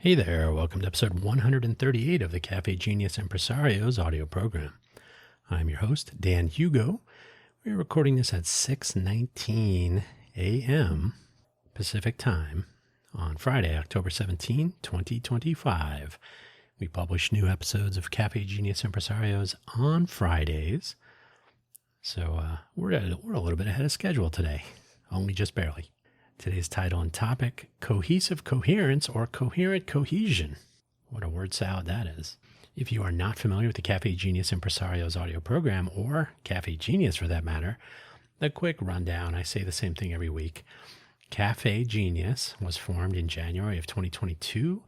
Hey there, welcome to episode 138 of the Cafe Genius Impresario's audio program. I'm your host, Dan Hugo. We're recording this at 6:19 a.m. Pacific Time on Friday, October 17, 2025. We publish new episodes of Cafe Genius Impresarios on Fridays, so we're a little bit ahead of schedule today, only just barely. Today's title and topic, Cohesive Coherence or Coherent Cohesion. What a word salad that is. If you are not familiar with the Cafe Genius Impresario's audio program, or Cafe Genius for that matter, a quick rundown. I say the same thing every week. Cafe Genius was formed in January of 2022,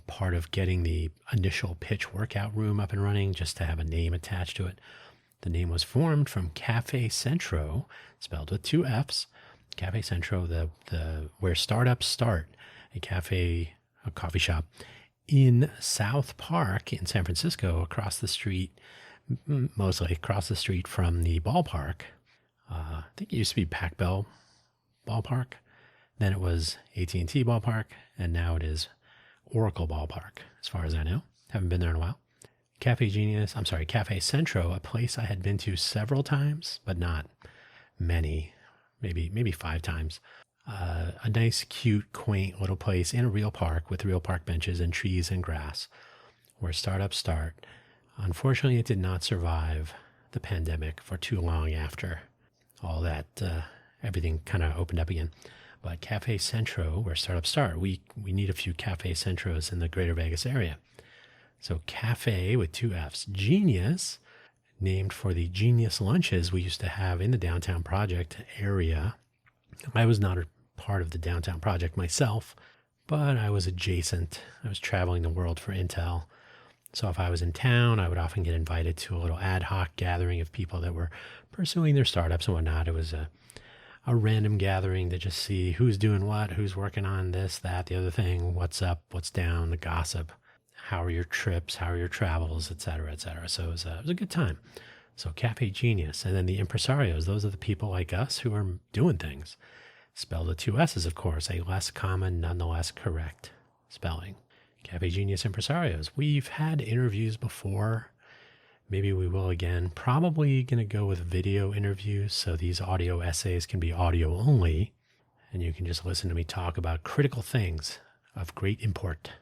part of getting the initial pitch workout room up and running, just to have a name attached to it. The name was formed from Cafe Centro, spelled with two F's. Cafe Centro, the where startups start, a coffee shop in South Park in San Francisco, across the street, mostly across the street from the ballpark. I think it used to be Pac-Bell Ballpark. Then it was AT&T Ballpark, and now it is Oracle Ballpark, as far as I know. Haven't been there in a while. Cafe Centro, a place I had been to several times, but not many. Maybe 5 times. A nice, cute, quaint little place in a real park with real park benches and trees and grass where startups start. Unfortunately, it did not survive the pandemic for too long after all that, everything kind of opened up again. But Cafe Centro, where startups start, we need a few Cafe Centros in the greater Vegas area. So Cafe with two F's. Genius, named for the genius lunches we used to have in the downtown project area. I was not a part of the downtown project myself, but I was adjacent. I was traveling the world for Intel. So if I was in town, I would often get invited to a little ad hoc gathering of people that were pursuing their startups and whatnot. It was a random gathering to just see who's doing what, who's working on this, that, the other thing, what's up, what's down, the gossip. How are your trips? How are your travels, et cetera, et cetera. So it was a good time. So Cafe Genius. And then the impresarios, those are the people like us who are doing things. Spelled with two S's, of course, a less common, nonetheless correct spelling. Cafe Genius Impresarios. We've had interviews before. Maybe we will again. Probably going to go with video interviews, so these audio essays can be audio only. And you can just listen to me talk about critical things of great import,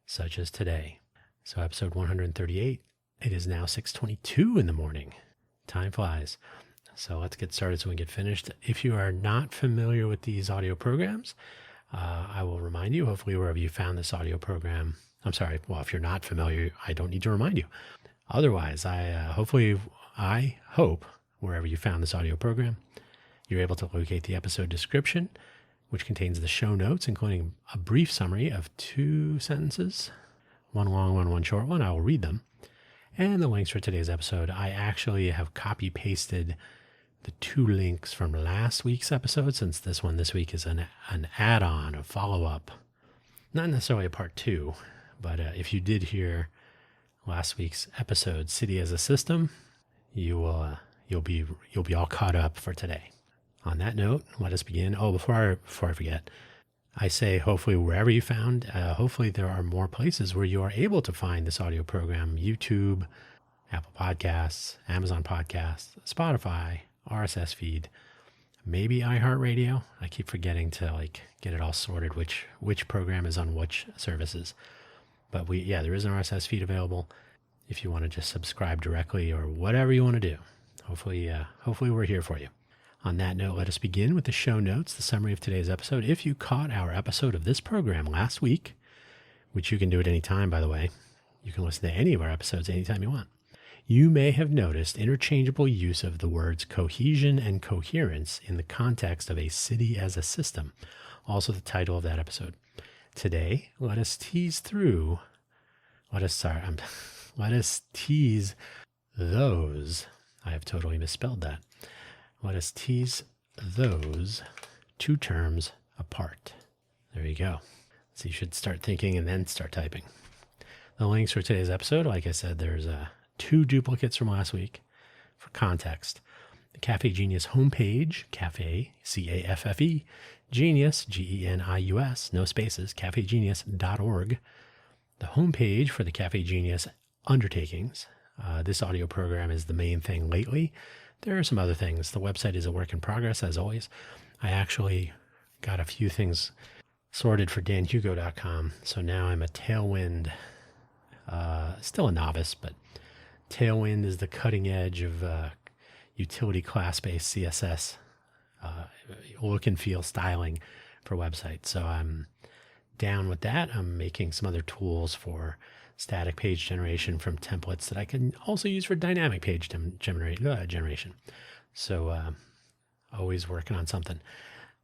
such as today. So episode 138, it is now 6:22 in the morning. Time flies. So let's get started so we can get finished. If you are not familiar with these audio programs, I will remind you, hopefully wherever you found this audio program. If you're not familiar, I don't need to remind you. Otherwise, I hope wherever you found this audio program, you're able to locate the episode description, which contains the show notes, including a brief summary of 2 sentences, one long one, one short one. I will read them. And the links for today's episode. I actually have copy-pasted the 2 links from last week's episode, since this one this week is an add-on, a follow-up. Not necessarily a part 2, but if you did hear last week's episode, City as a System, you'll be all caught up for today. On that note, let us begin. Oh, before I forget, I say hopefully wherever you found, hopefully there are more places where you are able to find this audio program: YouTube, Apple Podcasts, Amazon Podcasts, Spotify, RSS feed, maybe iHeartRadio. I keep forgetting to get it all sorted, which program is on which services. But there is an RSS feed available if you want to just subscribe directly or whatever you want to do. Hopefully we're here for you. On that note, let us begin with the show notes, the summary of today's episode. If you caught our episode of this program last week, which you can do at any time, by the way, you can listen to any of our episodes anytime you want, you may have noticed interchangeable use of the words cohesion and coherence in the context of a city as a system, also the title of that episode. Today, let us tease those. I have totally misspelled that. Let us tease those 2 terms apart. There you go. So you should start thinking and then start typing. The links for today's episode, like I said, there's 2 duplicates from last week for context. The Cafe Genius homepage, Cafe, C-A-F-F-E, Genius, G-E-N-I-U-S, no spaces, cafegenius.org. The homepage for the Cafe Genius undertakings. This audio program is the main thing lately. There are some other things. The website is a work in progress, as always. I actually got a few things sorted for danhugo.com. So now I'm a Tailwind, still a novice, but Tailwind is the cutting edge of utility class-based CSS look and feel styling for websites. So I'm down with that. I'm making some other tools for static page generation from templates that I can also use for dynamic page generation. So always working on something.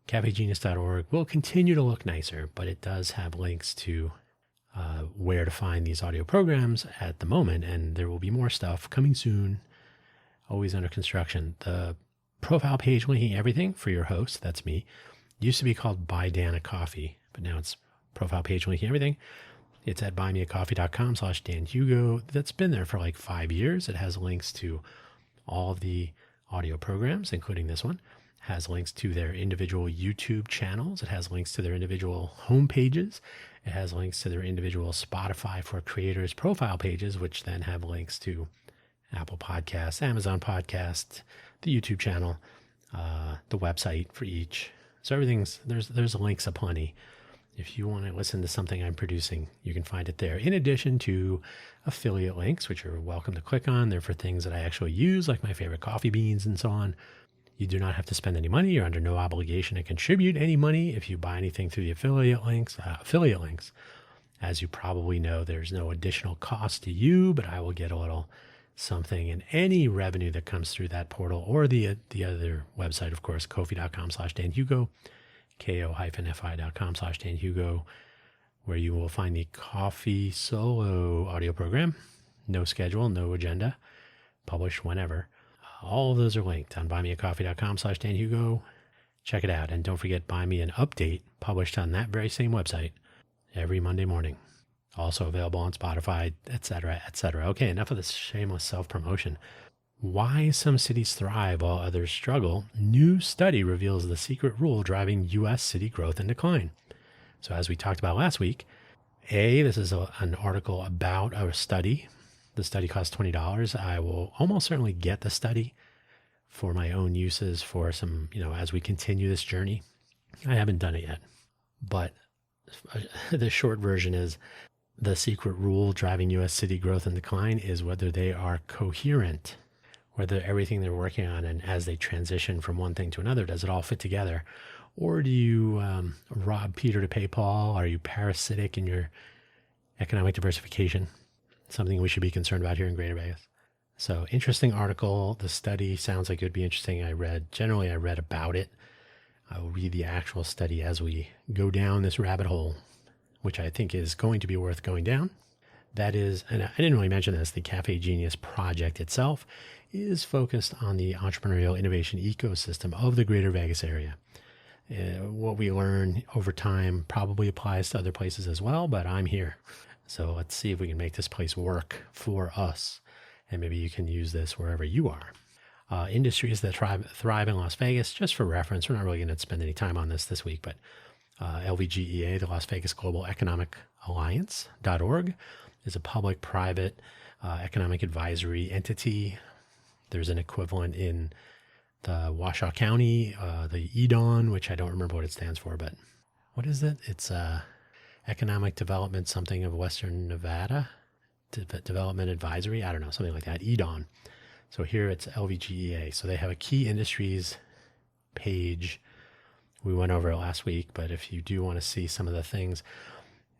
cafegenius.org will continue to look nicer, but it does have links to where to find these audio programs at the moment, and there will be more stuff coming soon, always under construction. The profile page linking everything for your host, that's me, used to be called Buy Dan a Coffee, but now it's profile page linking everything. It's at buymeacoffee.com/danhugo. That's been there for like 5 years. It has links to all of the audio programs, including this one. It has links to their individual YouTube channels. It has links to their individual home pages. It has links to their individual Spotify for Creators profile pages, which then have links to Apple Podcasts, Amazon Podcasts, the YouTube channel, the website for each. So there's links aplenty. If you want to listen to something I'm producing, you can find it there. In addition to affiliate links, which you're welcome to click on. They're for things that I actually use, like my favorite coffee beans and so on. You do not have to spend any money. You're under no obligation to contribute any money if you buy anything through the affiliate links. As you probably know, there's no additional cost to you, but I will get a little something in any revenue that comes through that portal or the other website, of course, ko-fi.com/danhugo, ko-fi.com/danhugo, where you will find the Coffee Solo audio program. No schedule, no agenda, published whenever. All of those are linked on buymeacoffee.com/danhugo. Check it out. And don't forget, Buy Me an Update, published on that very same website every Monday morning. Also available on Spotify, etc., etc. Okay, enough of this shameless self-promotion. Why some cities thrive while others struggle. New study reveals the secret rule driving U.S. city growth and decline. So as we talked about last week, this is an article about a study. The study costs $20. I will almost certainly get the study for my own uses for some, as we continue this journey. I haven't done it yet, but the short version is the secret rule driving U.S. city growth and decline is whether they are coherent, whether everything they're working on and as they transition from one thing to another, does it all fit together? Or do you rob Peter to pay Paul? Are you parasitic in your economic diversification? Something we should be concerned about here in Greater Vegas. So interesting article. The study sounds like it would be interesting. I read about it. I will read the actual study as we go down this rabbit hole, which I think is going to be worth going down. That is, and I didn't really mention this, the Cafe Genius project itself is focused on the entrepreneurial innovation ecosystem of the Greater Vegas area. What we learn over time probably applies to other places as well, but I'm here. So let's see if we can make this place work for us. And maybe you can use this wherever you are. Industries that thrive in Las Vegas, just for reference, we're not really going to spend any time on this week, but LVGEA, the Las Vegas Global Economic Alliance.org, is a public-private economic advisory entity. There's an equivalent in the Washoe County, the EDON, which I don't remember what it stands for, but what is it? It's Economic Development something of Western Nevada, Development Advisory, I don't know, something like that, EDON. So here it's LVGEA. So they have a key industries page. We went over it last week, but if you do want to see some of the things.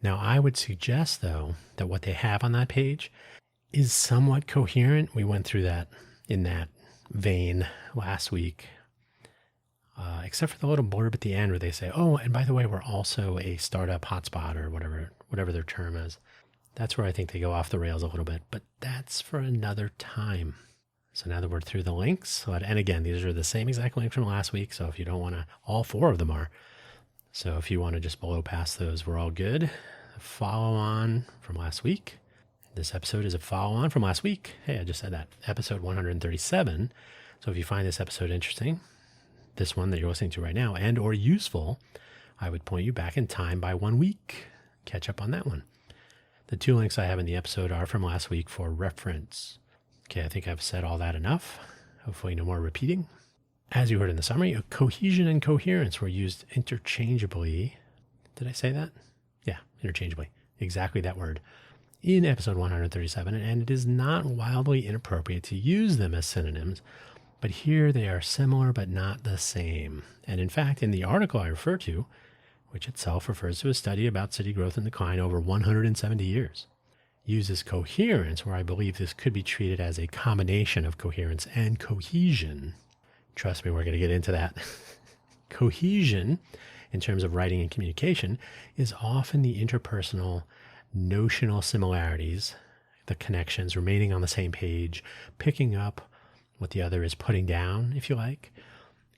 Now, I would suggest, though, that what they have on that page is somewhat coherent. We went through that in that vein last week, except for the little blurb at the end where they say, oh, and by the way, we're also a startup hotspot or whatever their term is. That's where I think they go off the rails a little bit, but that's for another time. So now that we're through the links, and again, these are the same exact links from last week. So if you don't want to, all four of them are. So if you want to just blow past those, we're all good. Follow on from last week. This episode is a follow on from last week. Hey, I just said that. Episode 137. So if you find this episode interesting, this one that you're listening to right now, and or useful, I would point you back in time by 1 week. Catch up on that one. The 2 links I have in the episode are from last week for reference. Okay, I think I've said all that enough. Hopefully no more repeating. As you heard in the summary, cohesion and coherence were used interchangeably. Did I say that? Yeah, interchangeably. Exactly that word. In episode 137, and it is not wildly inappropriate to use them as synonyms, but here they are similar but not the same. And in fact, in the article I refer to, which itself refers to a study about city growth and decline over 170 years, uses coherence, where I believe this could be treated as a combination of coherence and cohesion. Trust me, we're going to get into that. Cohesion, in terms of writing and communication, is often the interpersonal notional similarities, the connections, remaining on the same page, picking up what the other is putting down, if you like.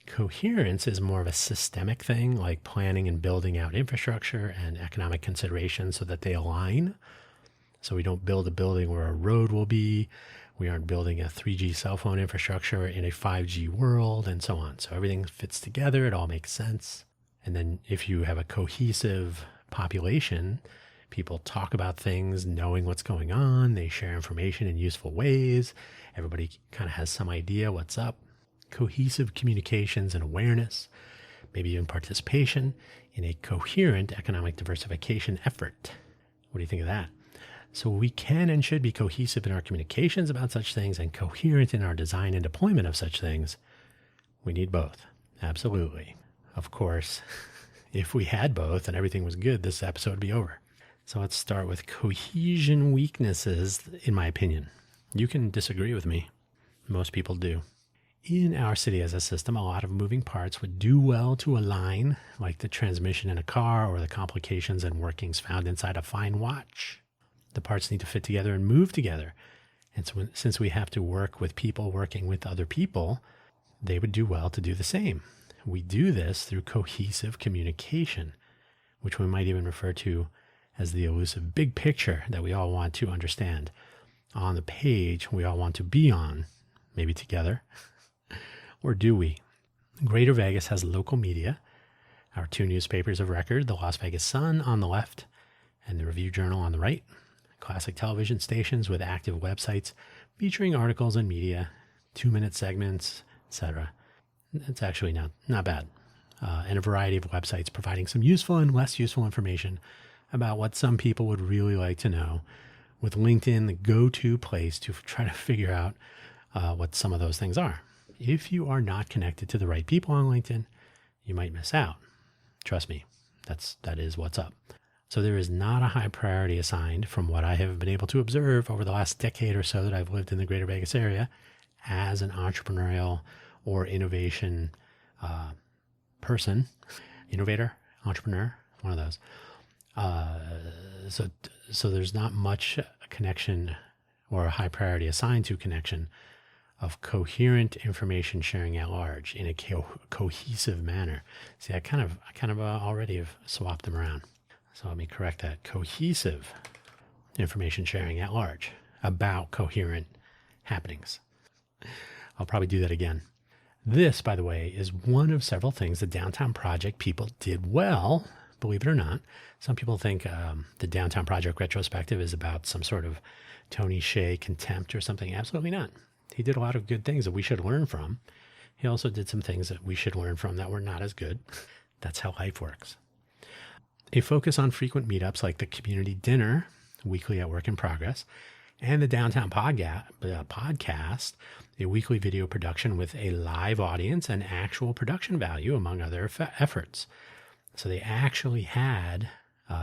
Coherence is more of a systemic thing, like planning and building out infrastructure and economic considerations so that they align. So we don't build a building where a road will be. We aren't building a 3G cell phone infrastructure in a 5G world, and so on. So everything fits together. It all makes sense. And then if you have a cohesive population, people talk about things knowing what's going on. They share information in useful ways. Everybody kind of has some idea what's up. Cohesive communications and awareness, maybe even participation in a coherent economic diversification effort. What do you think of that? So we can and should be cohesive in our communications about such things and coherent in our design and deployment of such things. We need both. Absolutely. Of course, if we had both and everything was good, this episode would be over. So let's start with cohesion weaknesses, in my opinion. You can disagree with me. Most people do. In our city as a system, a lot of moving parts would do well to align, like the transmission in a car or the complications and workings found inside a fine watch. The parts need to fit together and move together. And so since we have to work with people working with other people, they would do well to do the same. We do this through cohesive communication, which we might even refer to as the elusive big picture that we all want to understand. On the page we all want to be on, maybe together. Or do we? Greater Vegas has local media, our 2 newspapers of record, the Las Vegas Sun on the left and the Review Journal on the right, classic television stations with active websites featuring articles and media, 2-minute segments, etc. It's actually not bad. And a variety of websites providing some useful and less useful information about what some people would really like to know, with LinkedIn the go-to place to try to figure out what some of those things are. If you are not connected to the right people on LinkedIn, you might miss out. Trust me, that is what's up. So there is not a high priority assigned, from what I have been able to observe over the last decade or so that I've lived in the Greater Vegas area, as an entrepreneurial or innovation person, innovator, entrepreneur, one of those. So there's not much connection or a high priority assigned to connection of coherent information sharing at large in a cohesive manner. See, I kind of already have swapped them around. So let me correct that. Cohesive information sharing at large about coherent happenings. I'll probably do that again. This, by the way, is one of several things the Downtown Project people did well, believe it or not. Some people think the Downtown Project retrospective is about some sort of Tony Hsieh contempt or something. Absolutely not. He did a lot of good things that we should learn from. He also did some things that we should learn from that were not as good. That's how life works. A focus on frequent meetups like the community dinner, weekly at Work in Progress, and the Downtown podcast, a weekly video production with a live audience and actual production value, among other efforts. So they actually had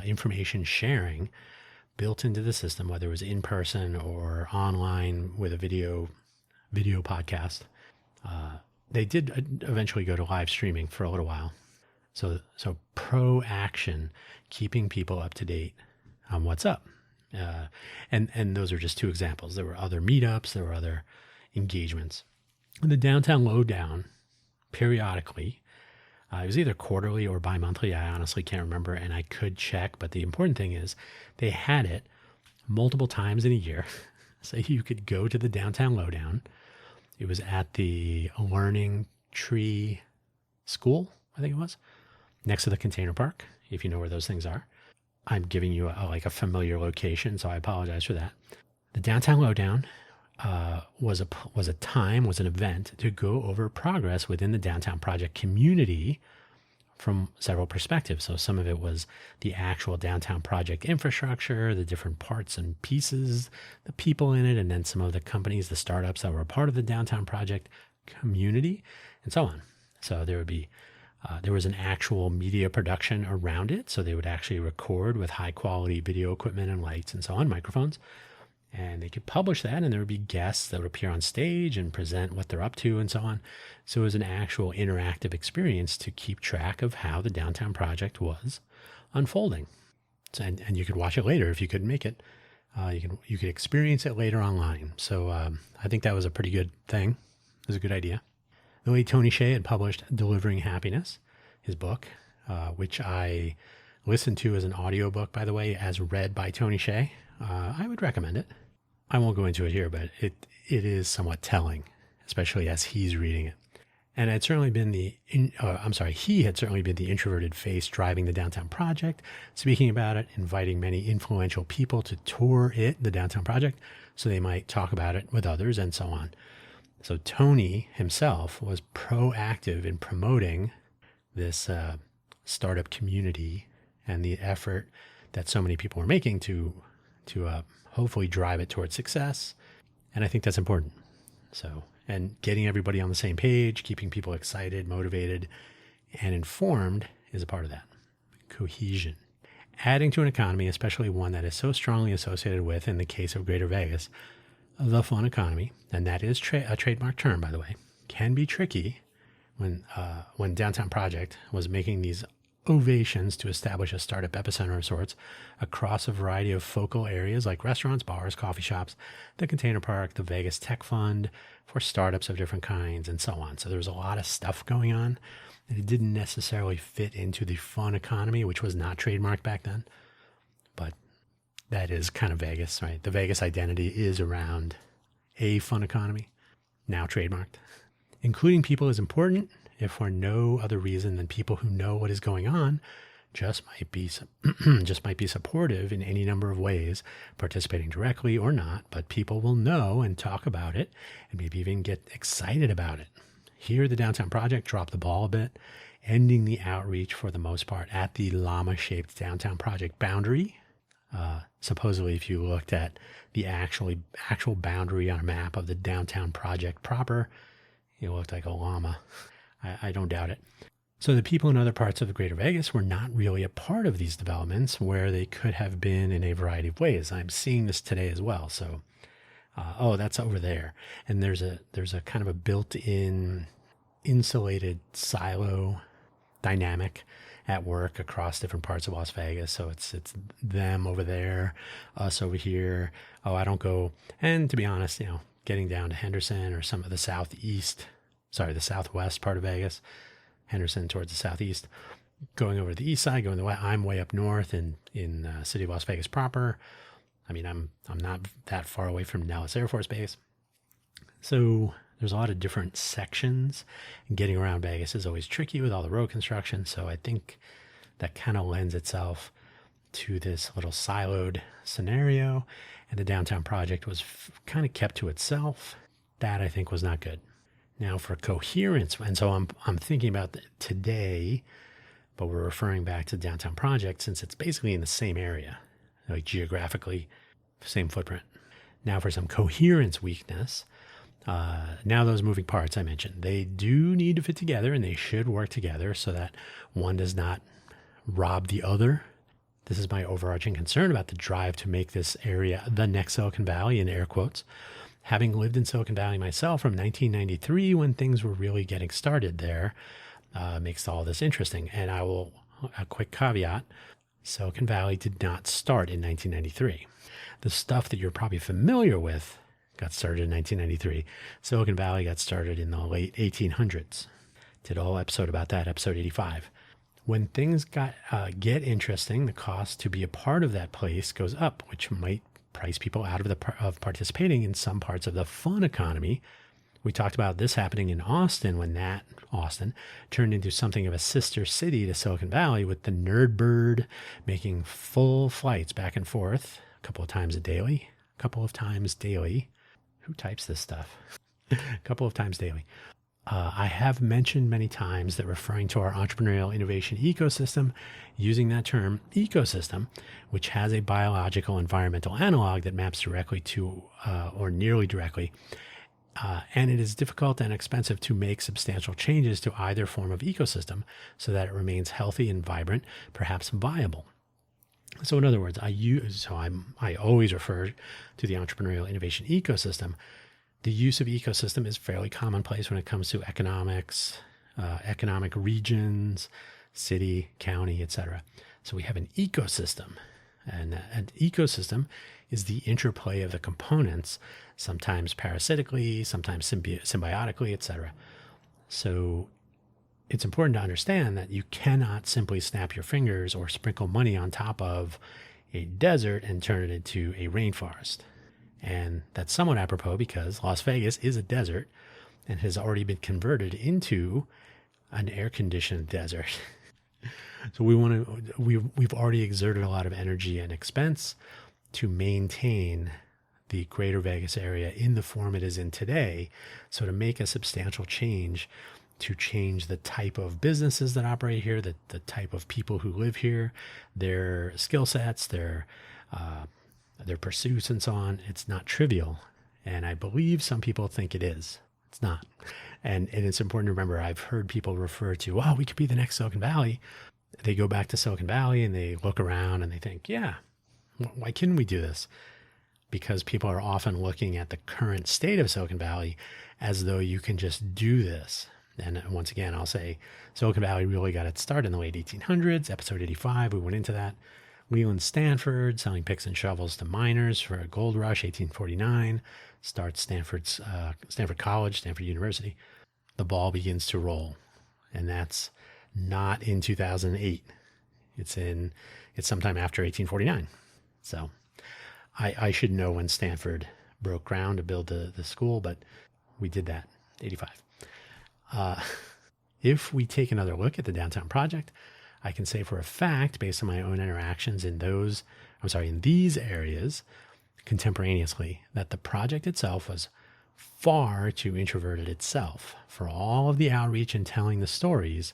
information sharing built into the system, whether it was in person or online with a video podcast. They did eventually go to live streaming for a little while. So pro-action, keeping people up to date on what's up. And those are just 2 examples. There were other meetups, there were other engagements. The Downtown Lowdown, periodically, it was either quarterly or bi-monthly. I honestly can't remember, and I could check. But the important thing is they had it multiple times in a year. So you could go to the Downtown Lowdown. It was at the Learning Tree School, I think it was, next to the container park, if you know where those things are. I'm giving you a familiar location, so I apologize for that. The Downtown Lowdown was an event to go over progress within the downtown project community from several perspectives. So some of it was the actual downtown project infrastructure, the different parts and pieces, the people in it, and then some of the companies, the startups that were a part of the downtown project community, and so on. So there was an actual media production around it. So they would actually record with high quality video equipment and lights and so on, microphones. And they could publish that, and there would be guests that would appear on stage and present what they're up to and so on. So it was an actual interactive experience to keep track of how the downtown project was unfolding. So, and you could watch it later if you couldn't make it. You could experience it later online. So I think that was a pretty good thing. It was a good idea. The late Tony Hsieh had published Delivering Happiness, his book, which I listened to as an audiobook, by the way, as read by Tony Hsieh. I would recommend it. I won't go into it here, but it is somewhat telling, especially as he's reading it. And had certainly been he had certainly been the introverted face driving the downtown project, speaking about it, inviting many influential people to tour the downtown project, so they might talk about it with others and so on. So Tony himself was proactive in promoting this startup community and the effort that so many people were making to hopefully drive it towards success. And I think that's important. So, and getting everybody on the same page, keeping people excited, motivated, and informed is a part of that. Cohesion. Adding to an economy, especially one that is so strongly associated with, in the case of Greater Vegas, the fun economy, and that is a trademark term, by the way, can be tricky when Downtown Project was making these ovations to establish a startup epicenter of sorts across a variety of focal areas like restaurants, bars, coffee shops, the container park, the Vegas Tech Fund for startups of different kinds, and so on. So there was a lot of stuff going on, and it didn't necessarily fit into the fun economy, which was not trademarked back then. But that is kind of Vegas, right? The Vegas identity is around a fun economy, now trademarked. Including people is important, if for no other reason than people who know what is going on just might be supportive in any number of ways, participating directly or not, but people will know and talk about it and maybe even get excited about it. Here, the Downtown Project dropped the ball a bit, ending the outreach for the most part at the llama-shaped Downtown Project boundary. Supposedly, if you looked at the actual boundary on a map of the Downtown Project proper, it looked like a llama. I don't doubt it. So the people in other parts of Greater Vegas were not really a part of these developments where they could have been in a variety of ways. I'm seeing this today as well. So, that's over there. And there's a kind of a built-in insulated silo dynamic at work across different parts of Las Vegas. So it's them over there, us over here. I don't go. And to be honest, getting down to Henderson or some of the southwest part of Vegas, Henderson towards the southeast, going over to the east side, going the way I'm way up north in city of Las Vegas proper. I mean, I'm not that far away from Nellis Air Force Base. So there's a lot of different sections, and getting around Vegas is always tricky with all the road construction. So I think that kind of lends itself to this little siloed scenario, and the Downtown Project was kind of kept to itself. That I think was not good. Now for coherence, and so I'm thinking about today, but we're referring back to the Downtown Project since it's basically in the same area, like geographically, same footprint. Now for some coherence weakness, now those moving parts I mentioned, they do need to fit together and they should work together so that one does not rob the other. This is my overarching concern about the drive to make this area the next Silicon Valley, in air quotes. Having lived in Silicon Valley myself from 1993, when things were really getting started there, makes all this interesting. And a quick caveat, Silicon Valley did not start in 1993. The stuff that you're probably familiar with got started in 1993. Silicon Valley got started in the late 1800s. Did a whole episode about that, episode 85. When things get interesting, the cost to be a part of that place goes up, which might price people out of participating in some parts of the fun economy, We talked about this happening in Austin when Austin turned into something of a sister city to Silicon Valley, with the Nerd Bird making full flights back and forth a couple of times daily. Who types this stuff? A couple of times daily. I have mentioned many times that referring to our entrepreneurial innovation ecosystem, using that term ecosystem, which has a biological environmental analog that maps directly to, or nearly directly, and it is difficult and expensive to make substantial changes to either form of ecosystem so that it remains healthy and vibrant, perhaps viable. So in other words, I always refer to the entrepreneurial innovation ecosystem. The use of ecosystem is fairly commonplace when it comes to economics, economic regions, city, county, etc. So we have an ecosystem, and an ecosystem is the interplay of the components, sometimes parasitically, sometimes symbiotically, etc. So it's important to understand that you cannot simply snap your fingers or sprinkle money on top of a desert and turn it into a rainforest. And that's somewhat apropos because Las Vegas is a desert and has already been converted into an air-conditioned desert. So we've already exerted a lot of energy and expense to maintain the greater Vegas area in the form it is in today. So to make a substantial change, to change the type of businesses that operate here, the type of people who live here, their skill sets, their pursuits and so on, it's not trivial. And I believe some people think it is. It's not. And it's important to remember, I've heard people refer to, wow, we could be the next Silicon Valley. They go back to Silicon Valley and they look around and they think, yeah, why couldn't we do this? Because people are often looking at the current state of Silicon Valley as though you can just do this. And once again, I'll say Silicon Valley really got its start in the late 1800s, episode 85, we went into that. Leland Stanford selling picks and shovels to miners for a gold rush, 1849, starts Stanford College, Stanford University. The ball begins to roll, and that's not in 2008. It's sometime after 1849. So I should know when Stanford broke ground to build the school, but we did that, 85. If we take another look at the downtown project, I can say for a fact, based on my own interactions in these areas contemporaneously, that the project itself was far too introverted itself. For all of the outreach and telling the stories,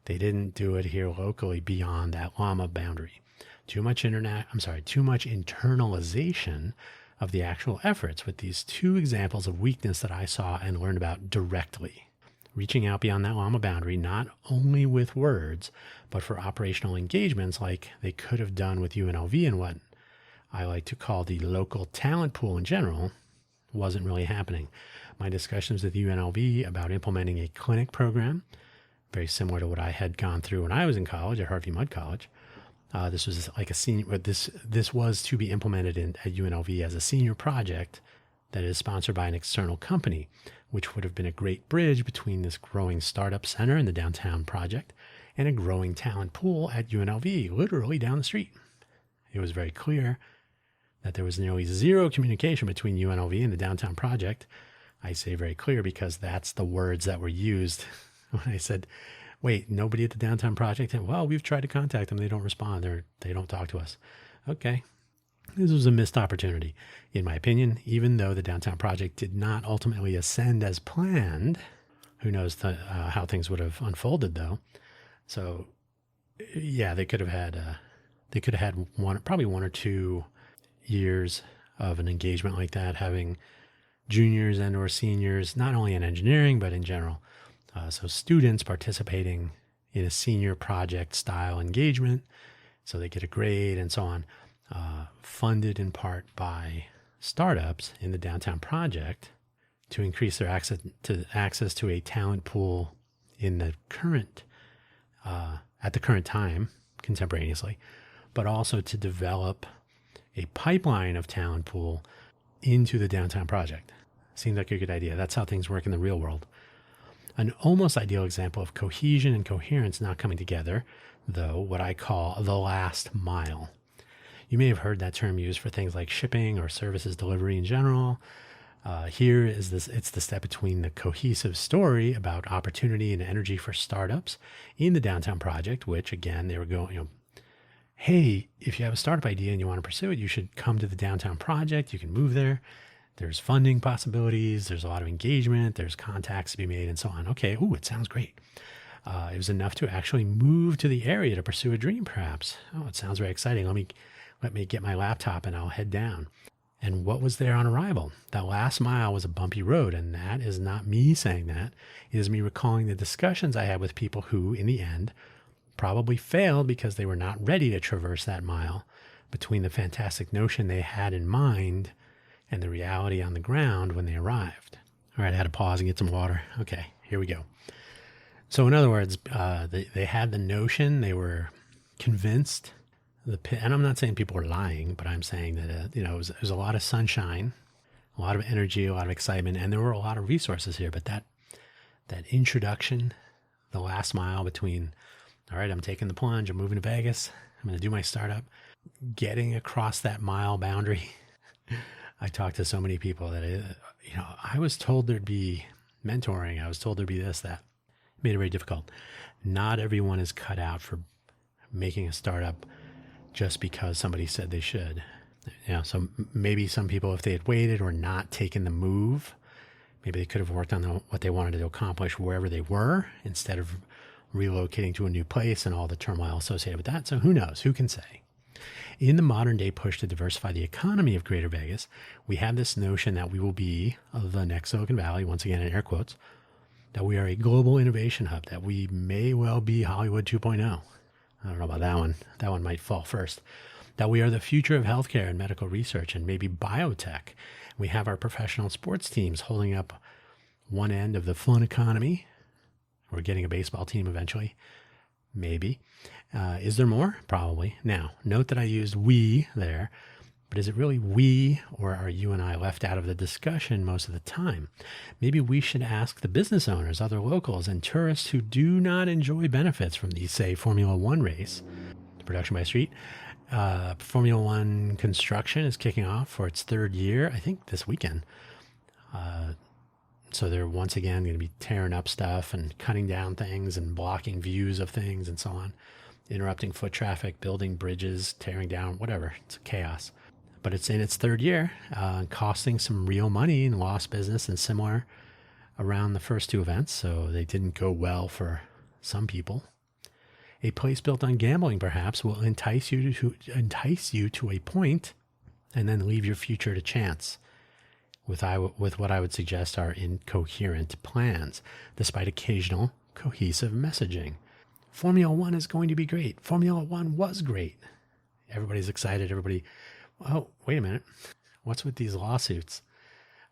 they didn't do it here locally beyond that llama boundary. Too much internalization of the actual efforts, with these two examples of weakness that I saw and learned about directly. Reaching out beyond that llama boundary, not only with words, but for operational engagements like they could have done with UNLV and what I like to call the local talent pool in general, wasn't really happening. My discussions with UNLV about implementing a clinic program, very similar to what I had gone through when I was in college at Harvey Mudd College. This was like a senior, this was to be implemented at UNLV as a senior project that is sponsored by an external company, which would have been a great bridge between this growing startup center in the downtown project and a growing talent pool at UNLV, literally down the street. It was very clear that there was nearly zero communication between UNLV and the downtown project. I say very clear because that's the words that were used when I said, wait, nobody at the downtown project? Well, we've tried to contact them. They don't respond. They don't talk to us. Okay. This was a missed opportunity, in my opinion, even though the downtown project did not ultimately ascend as planned. Who knows how things would have unfolded, though. So, yeah, they could have had probably one or 2 years of an engagement like that, having juniors and or seniors, not only in engineering, but in general. So students participating in a senior project style engagement, so they get a grade and so on, funded in part by startups in the downtown project to increase their access to a talent pool in the current, at the current time, contemporaneously, but also to develop a pipeline of talent pool into the downtown project. Seems like a good idea. That's how things work in the real world. An almost ideal example of cohesion and coherence not coming together, though, what I call the last mile. You may have heard that term used for things like shipping or services delivery in general. Here is this, it's the step between the cohesive story about opportunity and energy for startups in the downtown project, which again, they were going, hey, if you have a startup idea and you want to pursue it, you should come to the downtown project. You can move there. There's funding possibilities. There's a lot of engagement. There's contacts to be made and so on. Okay. Ooh, it sounds great. It was enough to actually move to the area to pursue a dream, perhaps. Oh, it sounds very exciting. Let me get my laptop and I'll head down. And what was there on arrival? That last mile was a bumpy road, and that is not me saying that. It is me recalling the discussions I had with people who, in the end, probably failed because they were not ready to traverse that mile between the fantastic notion they had in mind and the reality on the ground when they arrived. All right, I had to pause and get some water. Okay, here we go. So in other words, they had the notion, they were convinced, and I'm not saying people were lying, but I'm saying that, it was a lot of sunshine, a lot of energy, a lot of excitement, and there were a lot of resources here. But that introduction, the last mile between, all right, I'm taking the plunge, I'm moving to Vegas, I'm going to do my startup, getting across that mile boundary. I talked to so many people that, I was told there'd be mentoring. I was told there'd be this, that. It made it very difficult. Not everyone is cut out for making a startup just because somebody said they should. So maybe some people, if they had waited or not taken the move, maybe they could have worked on what they wanted to accomplish wherever they were instead of relocating to a new place and all the turmoil associated with that. So who knows? Who can say? In the modern day push to diversify the economy of Greater Vegas, we have this notion that we will be the next Silicon Valley, once again in air quotes, that we are a global innovation hub, that we may well be Hollywood 2.0. I don't know about that one. That one might fall first. That we are the future of healthcare and medical research and maybe biotech. We have our professional sports teams holding up one end of the fun economy. We're getting a baseball team eventually. Maybe. Is there more? Probably. Now, note that I used we there, but is it really we, or are you and I left out of the discussion most of the time? Maybe we should ask the business owners, other locals, and tourists who do not enjoy benefits from the, say, Formula One race, production by street. Formula One construction is kicking off for its third year, I think this weekend. So they're once again going to be tearing up stuff and cutting down things and blocking views of things and so on, interrupting foot traffic, building bridges, tearing down, whatever. It's chaos. But it's in its third year, costing some real money and lost business and similar around the first two events. So they didn't go well for some people. A place built on gambling, perhaps, will entice you to a point and then leave your future to chance with what I would suggest are incoherent plans, despite occasional cohesive messaging. Formula One is going to be great. Formula One was great. Everybody's excited. Oh, wait a minute. What's with these lawsuits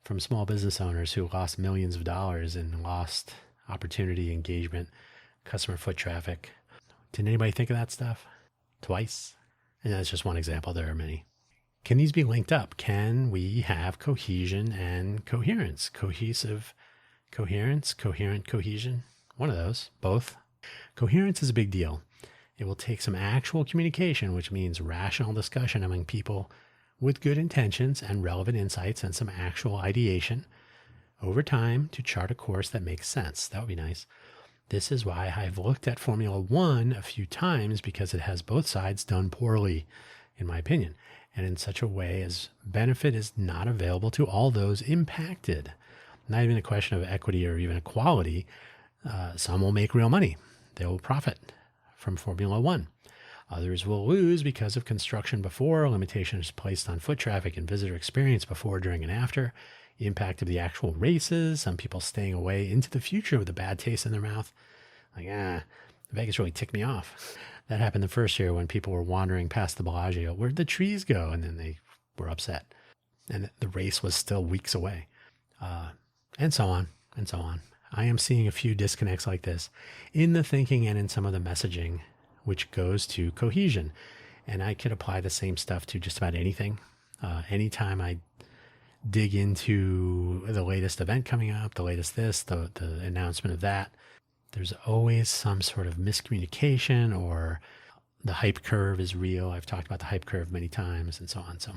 from small business owners who lost millions of dollars and lost opportunity, engagement, customer foot traffic? Didn't anybody think of that stuff? Twice? And that's just one example. There are many. Can these be linked up? Can we have cohesion and coherence? Cohesive coherence, coherent cohesion? One of those, both. Coherence is a big deal. It will take some actual communication, which means rational discussion among people with good intentions and relevant insights and some actual ideation over time to chart a course that makes sense. That would be nice. This is why I've looked at Formula One a few times, because it has both sides done poorly, in my opinion, and in such a way as benefit is not available to all those impacted. Not even a question of equity or even equality. Some will make real money. They will profit from Formula One. Others will lose because of construction before, limitations placed on foot traffic and visitor experience before, during, and after, impact of the actual races, some people staying away into the future with a bad taste in their mouth. Like, Vegas really ticked me off. That happened the first year when people were wandering past the Bellagio. Where'd the trees go? And then they were upset. And the race was still weeks away. And so on, and so on. I am seeing a few disconnects like this in the thinking and in some of the messaging, which goes to cohesion. And I could apply the same stuff to just about anything. Anytime I dig into the latest event coming up, the latest this, the announcement of that, there's always some sort of miscommunication, or the hype curve is real. I've talked about the hype curve many times and so on. So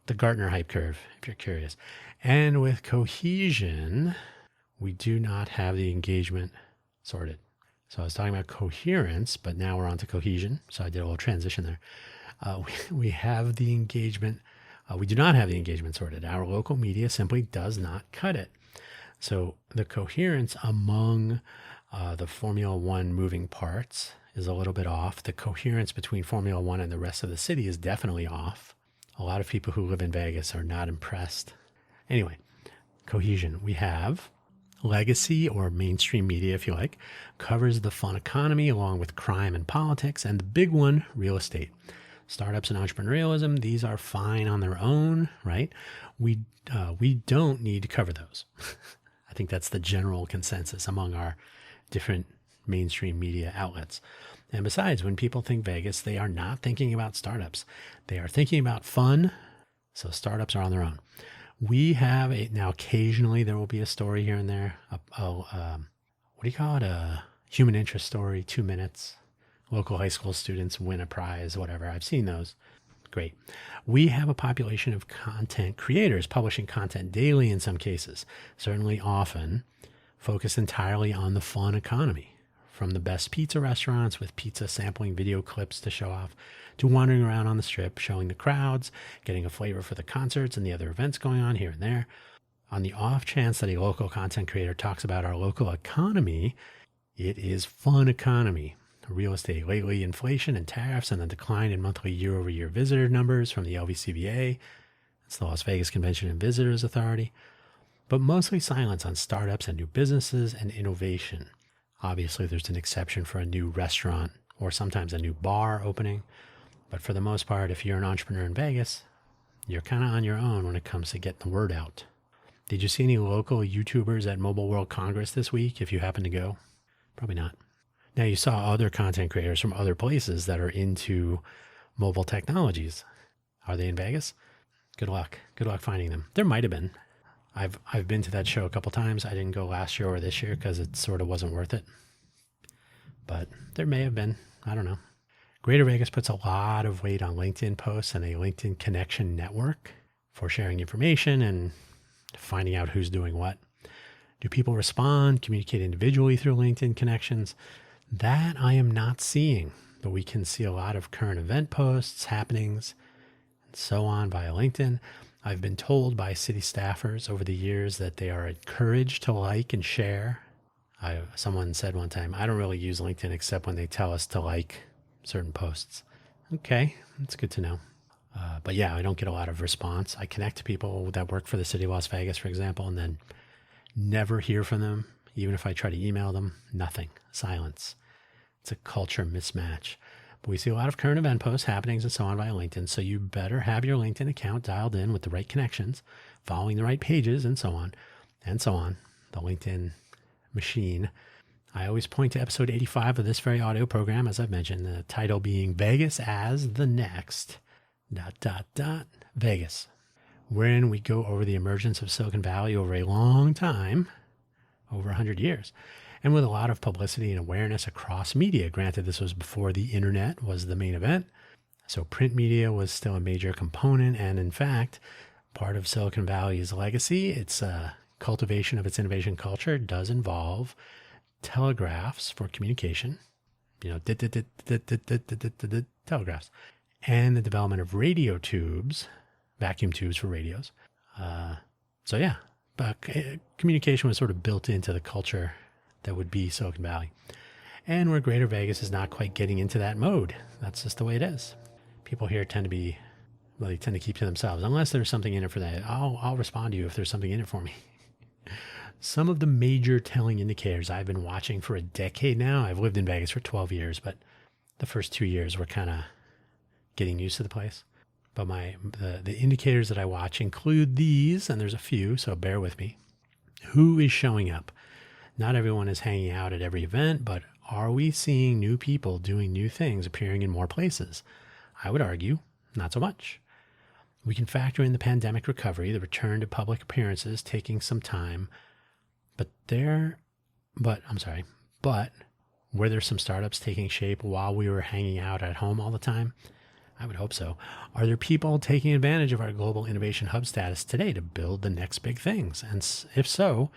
the Gartner hype curve, if you're curious. And with cohesion, we do not have the engagement sorted. So I was talking about coherence, but now we're on to cohesion. So I did a little transition there. We have the engagement. We do not have the engagement sorted. Our local media simply does not cut it. So the coherence among the Formula One moving parts is a little bit off. The coherence between Formula One and the rest of the city is definitely off. A lot of people who live in Vegas are not impressed. Anyway, cohesion. We have legacy, or mainstream media, if you like, covers the fun economy along with crime and politics, and the big one, real estate. Startups and entrepreneurialism, these are fine on their own, right? We don't need to cover those. I think that's the general consensus among our different mainstream media outlets. And besides, when people think Vegas, they are not thinking about startups. They are thinking about fun. So startups are on their own. We have now occasionally there will be a story here and there. What do you call it? A human interest story, 2 minutes. Local high school students win a prize, whatever. I've seen those. Great. We have a population of content creators publishing content daily in some cases, certainly often focused entirely on the fun economy. From the best pizza restaurants with pizza sampling video clips to show off, to wandering around on the strip, showing the crowds, getting a flavor for the concerts and the other events going on here and there. On the off chance that a local content creator talks about our local economy, it is fun economy. Real estate, lately inflation and tariffs, and the decline in monthly year-over-year visitor numbers from the LVCVA. It's the Las Vegas Convention and Visitors Authority. But mostly silence on startups and new businesses and innovation. Obviously, there's an exception for a new restaurant or sometimes a new bar opening. But for the most part, if you're an entrepreneur in Vegas, you're kind of on your own when it comes to getting the word out. Did you see any local YouTubers at Mobile World Congress this week, if you happen to go? Probably not. Now, you saw other content creators from other places that are into mobile technologies. Are they in Vegas? Good luck. Good luck finding them. There might have been. I've been to that show a couple times. I didn't go last year or this year because it sort of wasn't worth it. But there may have been. I don't know. Greater Vegas puts a lot of weight on LinkedIn posts and a LinkedIn connection network for sharing information and finding out who's doing what. Do people respond, communicate individually through LinkedIn connections? That I am not seeing, but we can see a lot of current event posts, happenings, and so on via LinkedIn. I've been told by city staffers over the years that they are encouraged to like and share. Someone said one time, I don't really use LinkedIn except when they tell us to like certain posts. Okay, that's good to know. But yeah, I don't get a lot of response. I connect to people that work for the city of Las Vegas, for example, and then never hear from them. Even if I try to email them, nothing, silence. It's a culture mismatch. But we see a lot of current event posts, happenings, and so on via LinkedIn. So you better have your LinkedIn account dialed in with the right connections, following the right pages, and so on, and so on. The LinkedIn machine. I always point to episode 85 of this very audio program, as I've mentioned, the title being Vegas as the Next ... Vegas, wherein we go over the emergence of Silicon Valley over a long time, over 100 years, and with a lot of publicity and awareness across media. Granted, this was before the internet was the main event, so print media was still a major component, and in fact, part of Silicon Valley's legacy, its cultivation of its innovation culture, does involve telegraphs for communication, telegraphs, and the development of radio tubes, vacuum tubes for radios. So yeah, but communication was sort of built into the culture that would be Silicon Valley. And where Greater Vegas is not quite getting into that mode. That's just the way it is. People here tend to keep to themselves, unless there's something in it for that. I'll respond to you if there's something in it for me. Some of the major telling indicators I've been watching for a decade now. I've lived in Vegas for 12 years, but the first 2 years were kind of getting used to the place. But the indicators that I watch include these, and there's a few, so bear with me. Who is showing up? Not everyone is hanging out at every event, but are we seeing new people doing new things, appearing in more places? I would argue, not so much. We can factor in the pandemic recovery, the return to public appearances taking some time, but were there some startups taking shape while we were hanging out at home all the time? I would hope so. Are there people taking advantage of our global innovation hub status today to build the next big things? And if so,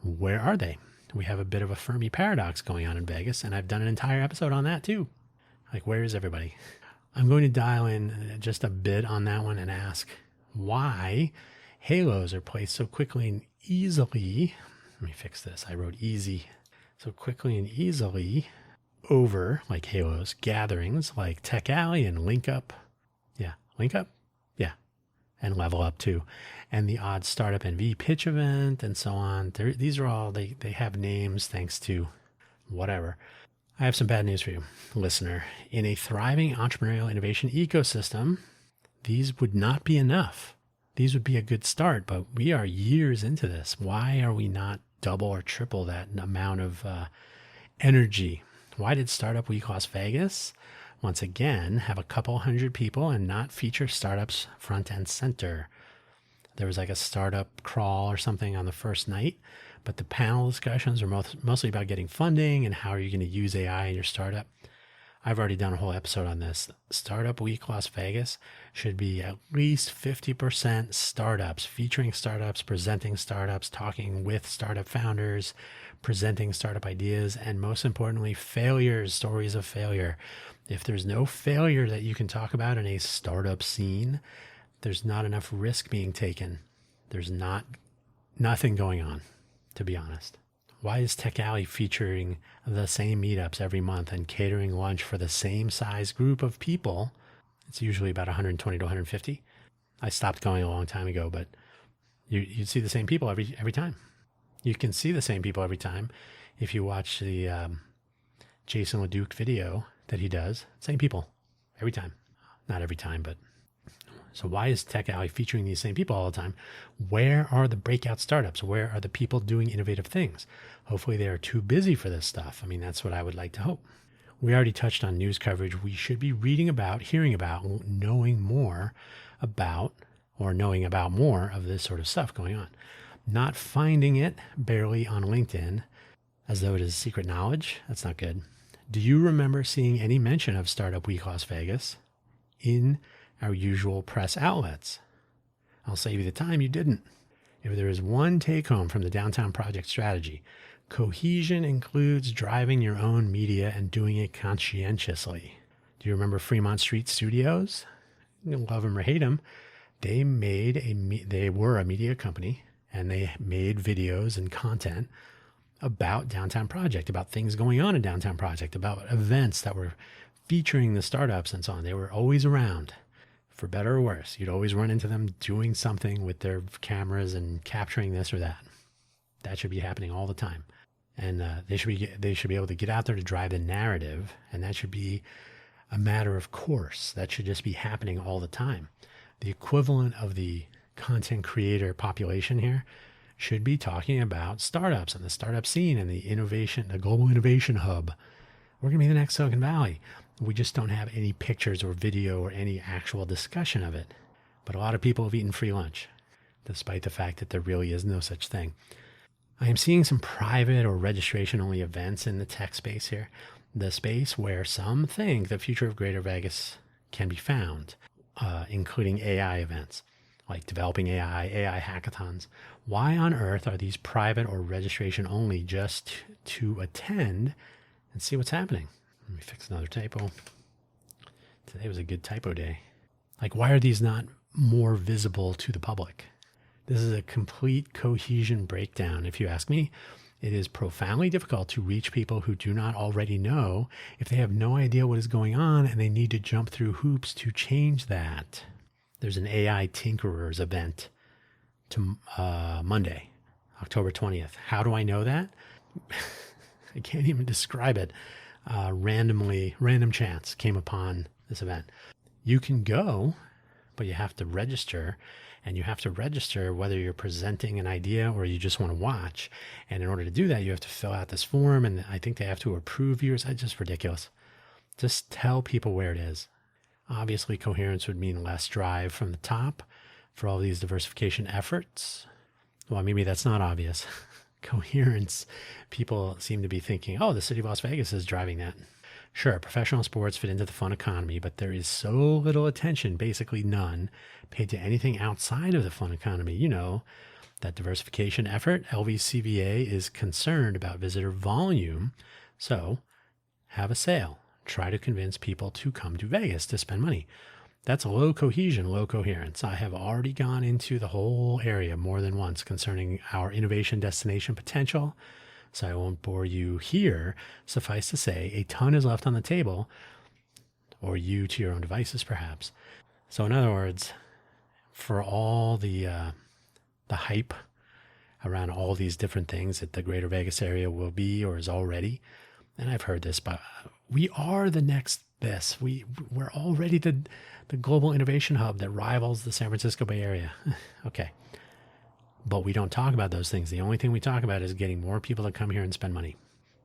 where are they? We have a bit of a Fermi paradox going on in Vegas, and I've done an entire episode on that too. Like, where is everybody? I'm going to dial in just a bit on that one and ask why halos are placed so quickly and easily. Let me fix this. I wrote easy. So quickly and easily over, like halos, gatherings like Tech Alley and Link Up. Yeah, Link Up? Yeah. And Level Up too. And the odd startup NV pitch event and so on. These are all, they have names thanks to whatever. I have some bad news for you, listener. In a thriving entrepreneurial innovation ecosystem, these would not be enough. These would be a good start, but we are years into this. Why are we not double or triple that amount of energy? Why did Startup Week Las Vegas, once again, have a couple hundred people and not feature startups front and center? There was like a startup crawl or something on the first night, but the panel discussions are mostly about getting funding and how are you going to use AI in your startup. I've already done a whole episode on this. Startup Week Las Vegas should be at least 50% startups, featuring startups, presenting startups, talking with startup founders, presenting startup ideas, and most importantly, failures, stories of failure. If there's no failure that you can talk about in a startup scene, there's not enough risk being taken. There's nothing going on, to be honest. Why is Tech Alley featuring the same meetups every month and catering lunch for the same size group of people? It's usually about 120 to 150. I stopped going a long time ago, but you'd see the same people every time. You can see the same people every time if you watch the Jason LeDuc video that he does. Same people every time. Not every time, but... So why is Tech Alley featuring these same people all the time? Where are the breakout startups? Where are the people doing innovative things? Hopefully they are too busy for this stuff. I mean, that's what I would like to hope. We already touched on news coverage. We should be reading about, hearing about, knowing more about more of this sort of stuff going on. Not finding it barely on LinkedIn as though it is secret knowledge. That's not good. Do you remember seeing any mention of Startup Week Las Vegas in our usual press outlets? I'll save you the time, you didn't. If there is one take home from the Downtown Project strategy, cohesion includes driving your own media and doing it conscientiously. Do you remember Fremont Street Studios? You love them or hate them. They were a media company and they made videos and content about Downtown Project, about things going on in Downtown Project, about events that were featuring the startups and so on. They were always around. For better or worse, you'd always run into them doing something with their cameras and capturing this or that. That should be happening all the time. And they should be able to get out there to drive the narrative, and that should be a matter of course. That should just be happening all the time. The equivalent of the content creator population here should be talking about startups and the startup scene and the innovation, the global innovation hub. We're going to be the next Silicon Valley. We just don't have any pictures or video or any actual discussion of it. But a lot of people have eaten free lunch, despite the fact that there really is no such thing. I am seeing some private or registration-only events in the tech space here, the space where some think the future of Greater Vegas can be found, including AI events, like developing AI hackathons. Why on earth are these private or registration-only just to attend and see what's happening? Let me fix another typo. Today was a good typo day. Like, why are these not more visible to the public? This is a complete cohesion breakdown, if you ask me. It is profoundly difficult to reach people who do not already know if they have no idea what is going on and they need to jump through hoops to change that. There's an AI Tinkerers event to Monday, October 20th. How do I know that? I can't even describe it. Random chance came upon this event. You can go, but you have to register, and you have to register whether you're presenting an idea or you just want to watch. And in order to do that, you have to fill out this form, and I think they have to approve yours. It's just ridiculous. Just tell people where it is. Obviously, coherence would mean less drive from the top for all these diversification efforts. Well, maybe that's not obvious. Coherence, people seem to be thinking, oh, the city of Las Vegas is driving that. Sure, professional sports fit into the fun economy, but there is so little attention, basically none, paid to anything outside of the fun economy. You know, that diversification effort, LVCVA is concerned about visitor volume. So have a sale. Try to convince people to come to Vegas to spend money. That's low cohesion, low coherence. I have already gone into the whole area more than once concerning our innovation destination potential, so I won't bore you here. Suffice to say, a ton is left on the table, or you to your own devices, perhaps. So in other words, for all the hype around all these different things that the greater Vegas area will be or is already, and I've heard this, but we are the next this. We're already the global innovation hub that rivals the San Francisco Bay Area. Okay. But we don't talk about those things. The only thing we talk about is getting more people to come here and spend money.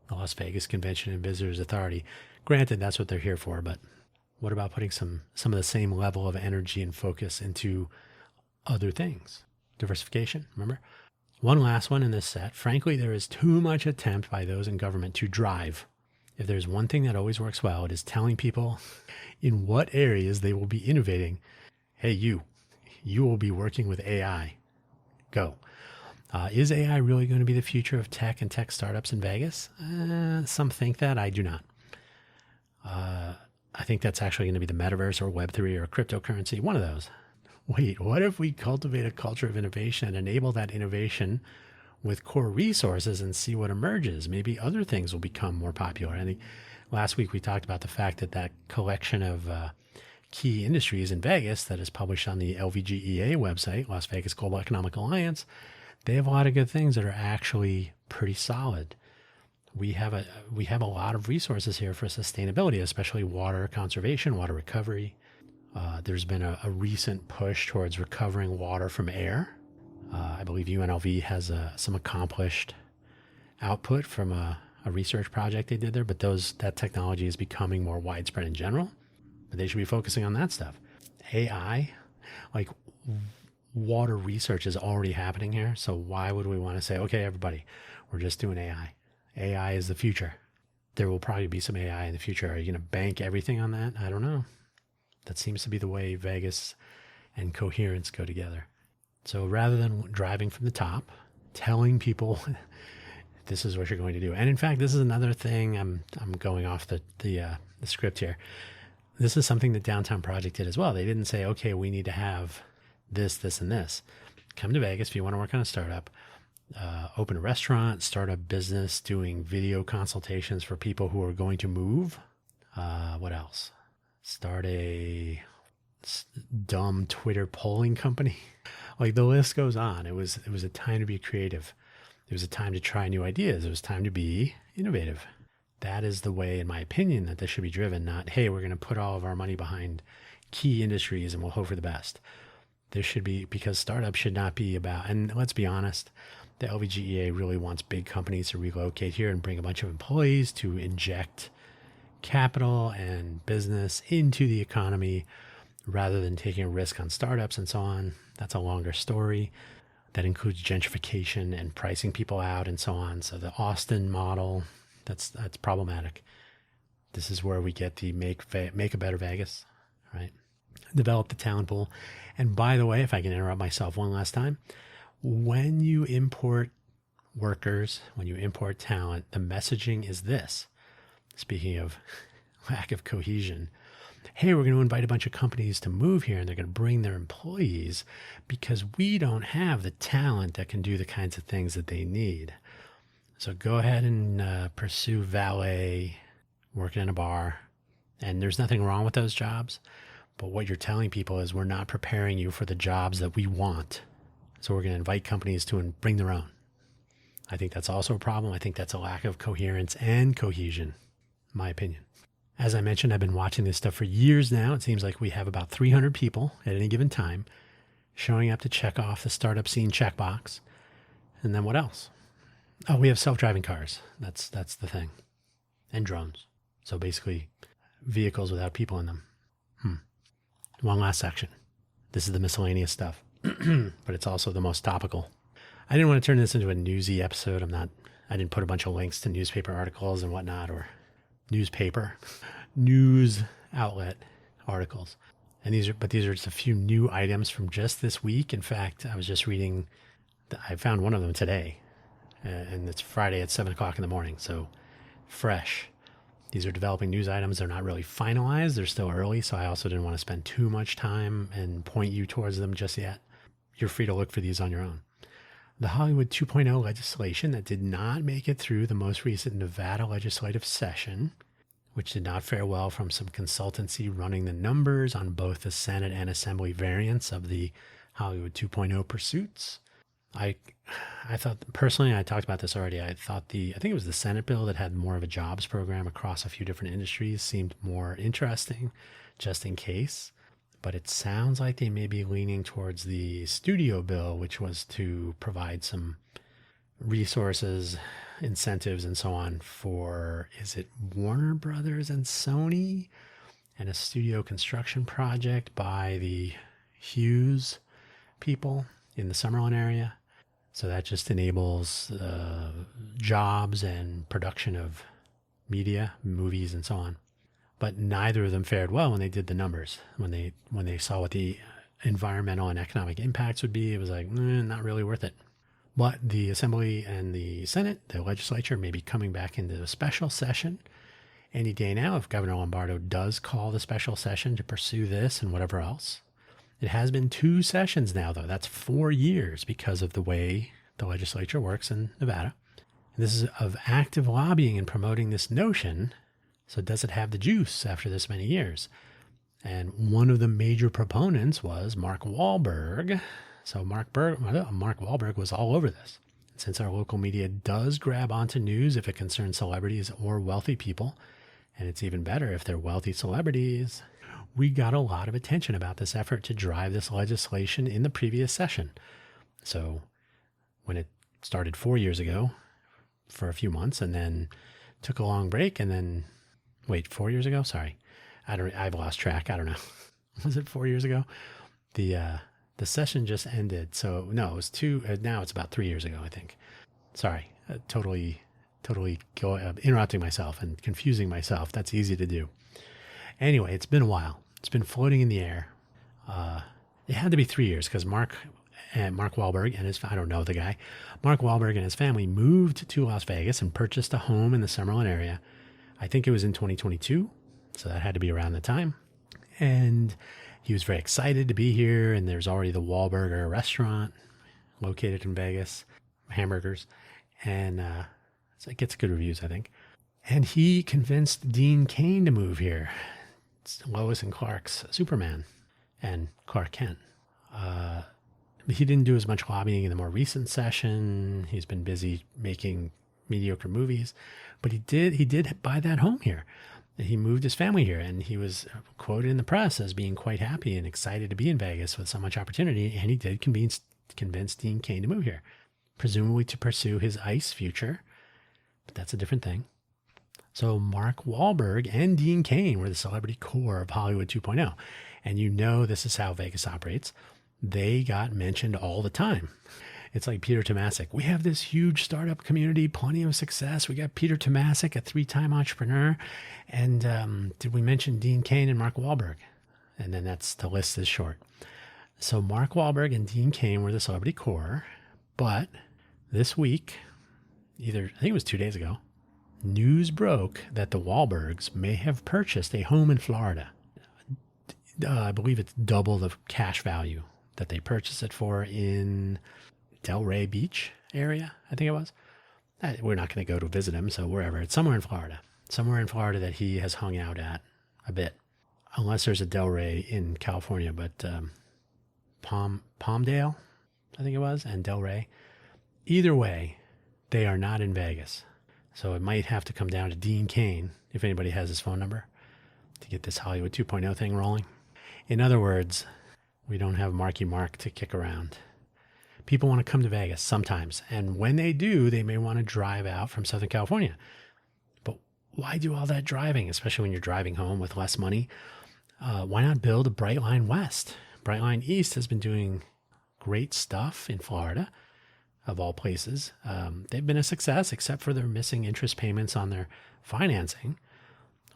The Las Vegas Convention and Visitors Authority. Granted, that's what they're here for, but what about putting some of the same level of energy and focus into other things? Diversification, remember? One last one in this set. Frankly, there is too much attempt by those in government to drive. If there's one thing that always works well, it is telling people in what areas they will be innovating. Hey, you will be working with AI. Go. Is AI really going to be the future of tech and tech startups in Vegas? Some think that. I do not. I think that's actually going to be the metaverse or Web3 or cryptocurrency, one of those. Wait, what if we cultivate a culture of innovation and enable that innovation with core resources and see what emerges? Maybe other things will become more popular. I think last week we talked about the fact that collection of key industries in Vegas that is published on the LVGEA website, Las Vegas Global Economic Alliance, they have a lot of good things that are actually pretty solid. We have a lot of resources here for sustainability, especially water conservation, water recovery. There's been a recent push towards recovering water from air. I believe UNLV has some accomplished output from a research project they did there, but that technology is becoming more widespread in general. But they should be focusing on that stuff. AI, like water research is already happening here. So why would we want to say, okay, everybody, we're just doing AI. AI is the future. There will probably be some AI in the future. Are you going to bank everything on that? I don't know. That seems to be the way Vegas and coherence go together. So rather than driving from the top, telling people this is what you're going to do. And in fact, this is another thing. I'm going off the script here. This is something that Downtown Project did as well. They didn't say, okay, we need to have this, this, and this. Come to Vegas if you want to work on a startup. Open a restaurant, start a business doing video consultations for people who are going to move. What else? Start a dumb Twitter polling company. Like the list goes on. It was a time to be creative. It was a time to try new ideas. It was time to be innovative. That is the way, in my opinion, that this should be driven. Not, hey, we're going to put all of our money behind key industries and we'll hope for the best. This should be, because startups should not be about, and let's be honest, the LVGEA really wants big companies to relocate here and bring a bunch of employees to inject capital and business into the economy rather than taking a risk on startups and so on. That's a longer story. That includes gentrification and pricing people out and so on. So the Austin model, that's problematic. This is where we get the make a better Vegas, right? Develop the talent pool. And by the way, if I can interrupt myself one last time, when you import workers, when you import talent, the messaging is this. Speaking of lack of cohesion, hey, we're going to invite a bunch of companies to move here and they're going to bring their employees because we don't have the talent that can do the kinds of things that they need. So go ahead and pursue valet, working in a bar. And there's nothing wrong with those jobs. But what you're telling people is we're not preparing you for the jobs that we want. So we're going to invite companies to bring their own. I think that's also a problem. I think that's a lack of coherence and cohesion, in my opinion. As I mentioned, I've been watching this stuff for years now. It seems like we have about 300 people at any given time showing up to check off the startup scene checkbox. And then what else? Oh, we have self-driving cars. That's the thing. And drones. So basically vehicles without people in them. One last section. This is the miscellaneous stuff, but it's also the most topical. I didn't want to turn this into a newsy episode. I didn't put a bunch of links to newspaper articles and whatnot, or newspaper, news outlet articles. And these are just a few new items from just this week. In fact, I was just reading, I found one of them today, and it's Friday at 7 o'clock in the morning. So fresh. These are developing news items. They're not really finalized. They're still early. So I also didn't want to spend too much time and point you towards them just yet. You're free to look for these on your own. The Hollywood 2.0 legislation that did not make it through the most recent Nevada legislative session, which did not fare well from some consultancy running the numbers on both the Senate and Assembly variants of the Hollywood 2.0 pursuits. I thought, personally, I talked about this already. I think it was the Senate bill that had more of a jobs program across a few different industries seemed more interesting, just in case. But it sounds like they may be leaning towards the studio bill, which was to provide some resources, incentives, and so on for, is it Warner Brothers and Sony, and a studio construction project by the Hughes people in the Summerlin area. So that just enables jobs and production of media, movies, and so on. But neither of them fared well when they did the numbers. When they saw what the environmental and economic impacts would be, it was like, not really worth it. But the Assembly and the Senate, the legislature, may be coming back into a special session any day now if Governor Lombardo does call the special session to pursue this and whatever else. It has been 2 sessions now, though. That's 4 years because of the way the legislature works in Nevada. And this is of active lobbying and promoting this notion. So does it have the juice after this many years? And one of the major proponents was Mark Wahlberg. So Mark Wahlberg was all over this. Since our local media does grab onto news if it concerns celebrities or wealthy people, and it's even better if they're wealthy celebrities, we got a lot of attention about this effort to drive this legislation in the previous session. So when it started 4 years ago for a few months and then took a long break and then, 4 years ago? Sorry. I've lost track. I don't know. Was it 4 years ago? The session just ended. So no, it was now it's about 3 years ago, I think. Sorry. Totally interrupting myself and confusing myself. That's easy to do. Anyway, it's been a while. It's been floating in the air. It had to be 3 years because Mark Wahlberg and Mark Wahlberg and his family moved to Las Vegas and purchased a home in the Summerlin area. I think it was in 2022. So that had to be around the time. And he was very excited to be here. And there's already the Wahlburger restaurant located in Vegas, hamburgers. And so it gets good reviews, I think. And he convinced Dean Cain to move here. It's Lois and Clark's Superman and Clark Kent. He didn't do as much lobbying in the more recent session. He's been busy making mediocre movies, but he did buy that home here. He moved his family here, and he was quoted in the press as being quite happy and excited to be in Vegas with so much opportunity. And he did convince Dean Cain to move here, presumably to pursue his ICE future. But that's a different thing. So Mark Wahlberg and Dean Cain were the celebrity core of Hollywood 2.0. And you know this is how Vegas operates. They got mentioned all the time. It's like Peter Tomasic. We have this huge startup community, plenty of success. We got Peter Tomasic, a 3-time entrepreneur. And did we mention Dean Cain and Mark Wahlberg? And then the list is short. So Mark Wahlberg and Dean Cain were the celebrity core. But this week, I think it was 2 days ago, news broke that the Wahlbergs may have purchased a home in Florida. I believe it's double the cash value that they purchased it for in Delray Beach area, I think it was. We're not going to go to visit him, so wherever. It's somewhere in Florida that he has hung out at a bit. Unless there's a Delray in California, but Palmdale, I think it was, and Delray. Either way, they are not in Vegas. So it might have to come down to Dean Cain, if anybody has his phone number, to get this Hollywood 2.0 thing rolling. In other words, we don't have Marky Mark to kick around. People want to come to Vegas sometimes. And when they do, they may want to drive out from Southern California. But why do all that driving, especially when you're driving home with less money? Why not build a Brightline West? Brightline East has been doing great stuff in Florida, of all places. They've been a success, except for their missing interest payments on their financing.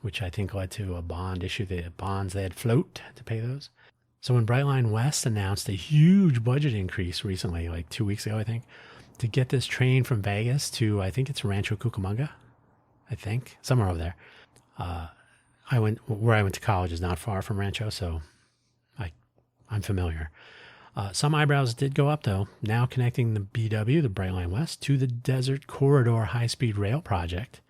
which I think led to a bond issue, the bonds they had float to pay those. So when Brightline West announced a huge budget increase recently, like 2 weeks ago, I think, to get this train from Vegas to, I think it's Rancho Cucamonga, I think, somewhere over there. Where I went to college is not far from Rancho, so I'm familiar. Some eyebrows did go up, though, now connecting the BW, the Brightline West, to the Desert Corridor high-speed rail project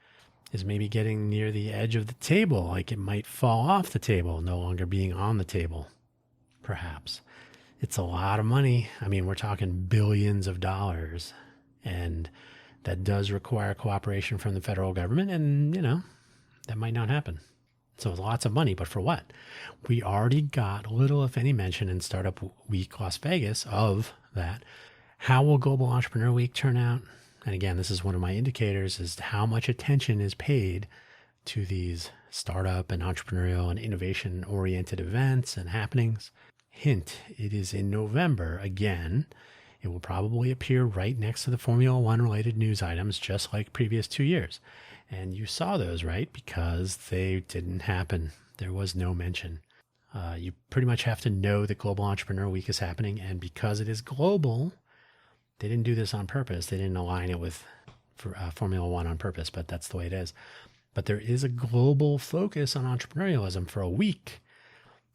is maybe getting near the edge of the table, like it might fall off the table, no longer being on the table, perhaps. It's a lot of money. I mean, we're talking billions of dollars, and that does require cooperation from the federal government, and, that might not happen. So it's lots of money, but for what? We already got little, if any, mention in Startup Week Las Vegas of that. How will Global Entrepreneur Week turn out? And again, this is one of my indicators, is how much attention is paid to these startup and entrepreneurial and innovation-oriented events and happenings. Hint, it is in November again. It will probably appear right next to the Formula One related news items, just like previous 2 years. And you saw those, right? Because they didn't happen. There was no mention. You pretty much have to know that Global Entrepreneur Week is happening. And because it is global, they didn't do this on purpose. They didn't align it with Formula One on purpose, but that's the way it is. But there is a global focus on entrepreneurialism for a week.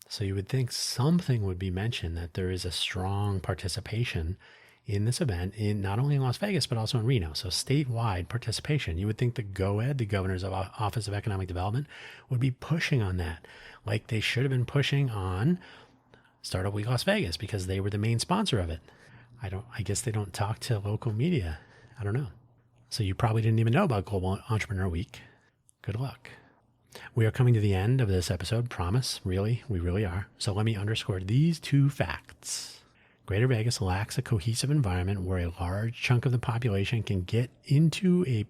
So you would think something would be mentioned, that there is a strong participation in this event, in not only in Las Vegas, but also in Reno. So statewide participation. You would think the GOED, the Governor's Office of Economic Development, would be pushing on that, like they should have been pushing on Startup Week Las Vegas, because they were the main sponsor of it. I guess they don't talk to local media. I don't know. So you probably didn't even know about Global Entrepreneur Week. Good luck. We are coming to the end of this episode. Promise. Really, we really are. So let me underscore these 2 facts. Greater Vegas lacks a cohesive environment where a large chunk of the population can get onto a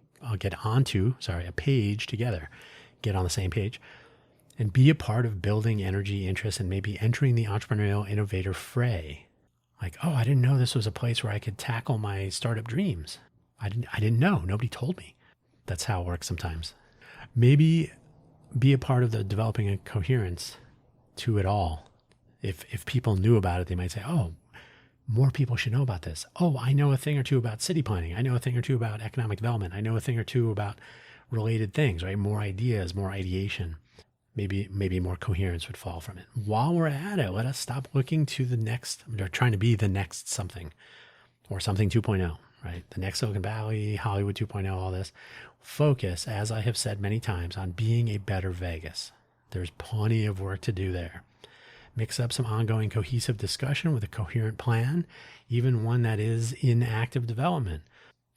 page together, get on the same page, and be a part of building energy, interest, and maybe entering the entrepreneurial innovator fray. Like, oh, I didn't know this was a place where I could tackle my startup dreams. I didn't know. Nobody told me. That's how it works sometimes. Maybe be a part of the developing a coherence to it all. If people knew about it, they might say, oh, more people should know about this. Oh, I know a thing or two about city planning. I know a thing or two about economic development. I know a thing or two about related things, right? More ideas, more ideation. Maybe more coherence would fall from it. While we're at it, let us stop looking to the next, or trying to be the next something, or something 2.0, right? The next Silicon Valley, Hollywood 2.0, all this. Focus, as I have said many times, on being a better Vegas. There's plenty of work to do there. Mix up some ongoing cohesive discussion with a coherent plan, even one that is in active development,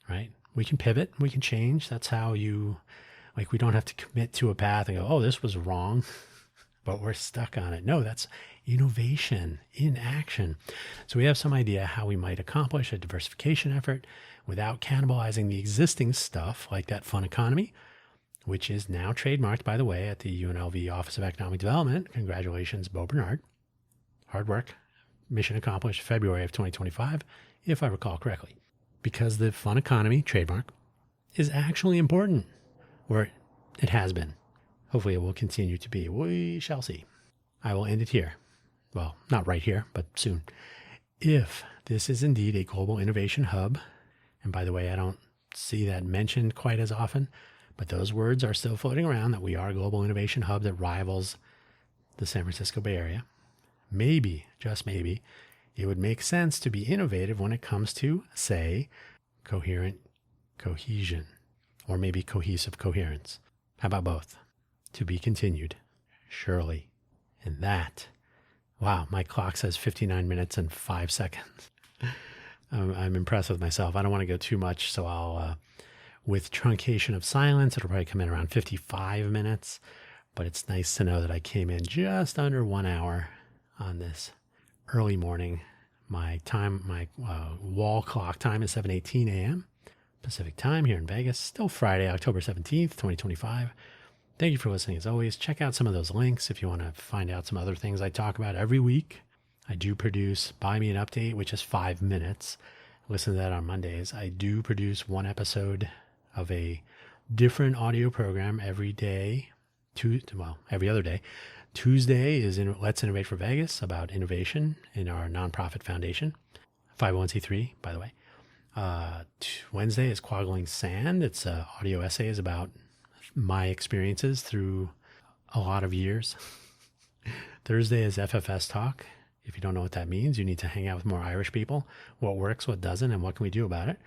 right? We can pivot, we can change. That's how we don't have to commit to a path and go, oh, this was wrong, but we're stuck on it. No, that's innovation in action. So we have some idea how we might accomplish a diversification effort without cannibalizing the existing stuff, like that fun economy, which is now trademarked, by the way, at the UNLV Office of Economic Development. Congratulations, Bo Bernard. Hard work. Mission accomplished February of 2025, if I recall correctly. Because the fun economy trademark is actually important, or it has been. Hopefully it will continue to be. We shall see. I will end it here. Well, not right here, but soon. If this is indeed a global innovation hub, and by the way, I don't see that mentioned quite as often, but those words are still floating around, that we are a global innovation hub that rivals the San Francisco Bay Area. Maybe, just maybe, it would make sense to be innovative when it comes to, say, coherent cohesion, or maybe cohesive coherence. How about both? To be continued, surely. And that, wow, my clock says 59 minutes and 5 seconds. I'm impressed with myself. I don't want to go too much, so I'll... with truncation of silence, it'll probably come in around 55 minutes, but it's nice to know that I came in just under 1 hour on this early morning. My wall clock time is 7:18 a.m. Pacific time here in Vegas. Still Friday, October 17th, 2025. Thank you for listening as always. Check out some of those links if you want to find out some other things I talk about every week. I do produce Buy Me an Update, which is 5 minutes. Listen to that on Mondays. I do produce one episode of a different audio program every day every other day. Tuesday is Let's Innovate for Vegas, about innovation in our nonprofit foundation, 501c3, by the way. Wednesday is Quaggling Sand. It's audio essays about my experiences through a lot of years. Thursday is FFS Talk. If you don't know what that means, you need to hang out with more Irish people. What works, what doesn't, and what can we do about it?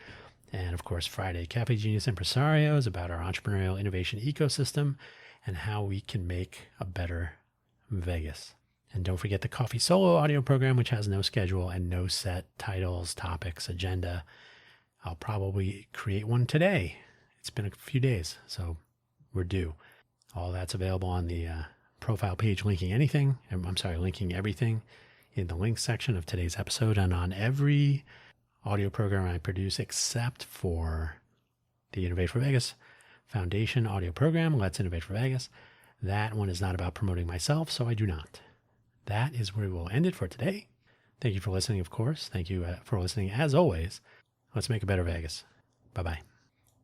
And of course, Friday, Cafe Genius Impresarios, about our entrepreneurial innovation ecosystem and how we can make a better Vegas. And don't forget the Coffee Solo audio program, which has no schedule and no set titles, topics, agenda. I'll probably create one today. It's been a few days, so we're due. All that's available on the profile page, linking everything in the links section of today's episode and on every audio program I produce except for the Innovate for Vegas Foundation audio program, Let's Innovate for Vegas. That one is not about promoting myself, so I do not. That is where we'll end it for today. Thank you for listening, of course. Thank you for listening, as always. Let's make a better Vegas. Bye-bye.